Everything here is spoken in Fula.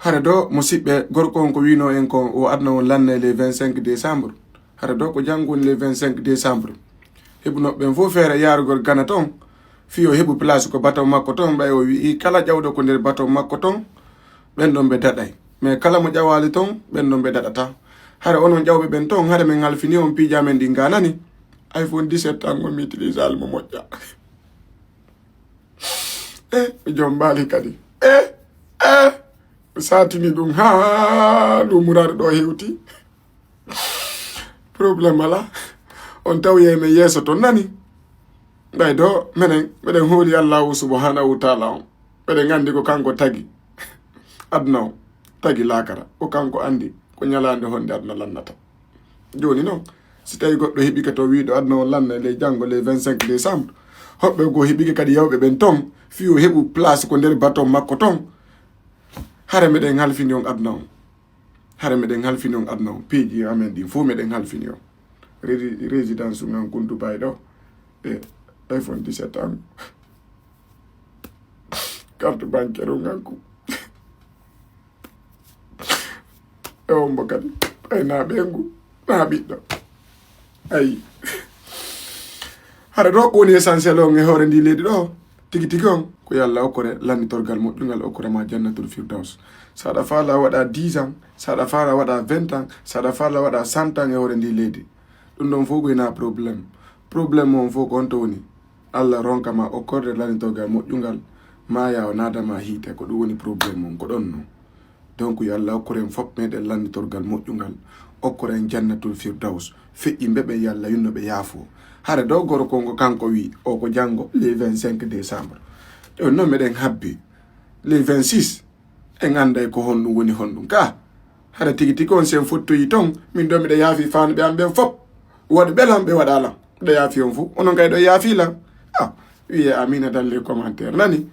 hare do musidɓe gorko on ko wino en ko o adna on lanne le 25 décembre hare do ko jangoni le 25 décembre heɓunoɓɓen fof feere yarugol Gana ton fi o heɓu place ko bateau makko ton ɓay o wi kala ƴawɗo ko nder bateau makko ton ɓen ɗon ɓe daɗay mais kala mo ƴawali ton ɓen ɗon ɓe daɗata hare onon ƴawɓe ɓen ton hare min halfini on pijamen ɗi ganani iPhone 17 an on mi utilisal mo moƴƴa jom mbaali kadi satini ɗum ha ɗum murade ɗo hewti probléme ala on tawi men yeeso to nani ɗay do meɗen hooli allahu subhanahu wa taala on ɓeɗen andi ko kanko tagi adna o tagi lakara ko kanko andi ko ñalande honde adna lannata joni noon si tawi goɗɗo heɓike to wiɗo adna o lanna le janggo le 25 décembre hoɓɓe go heɓike kadi yawɓe ɓen ton fi o heɓu place ko nder bateau makko ton hare meɗen halfini on adna on hare meɗen halfini on adna on piiji amen ɗin fo meɗen halfini on résidence umen kon Dubai ɗo e iPhone 17 an carte bancaire o nganku e wonbo kadi ay na ɓengu na ɓiɗɗo ayi hare ɗo ko woni essentiel on e hoore ndi leydi ɗo tigi tigi on ko yo Allah okkore lannitorgal moƴƴugal okkorema jannatul firdaus saɗa faala waɗa 10 ans saɗa faala waɗa 20 ans saɗa faala waɗa 100 ans e hoore ndi leydi ɗum ɗon fof goyna probléme on fof ko on to woni Allah ronkama okkorde lannitorgal moƴƴugal maya o nadama hiite ko ɗum woni probléme on ko ɗon non donc yo Allah okkoren fof meɗen lannitorgal moƴƴugal okkoren jannatul firdaus feƴƴi ɓeɓe yo Allah yunno ɓe yaafo hare dow gorko ngo kanko wi o ko janggo le 25 décembre ɗon noon meɗen habbi le 26 en anday ko honɗum woni honɗum ka hare tigi tigi on sen fottoyi ton min ɗo miɗa yaafi fanɓe am ɓen fop waɗi ɓelam ɓe waɗalam ɗo yaafi on fo onon kay ɗo yaafilam wiye amina dan les commentaire nani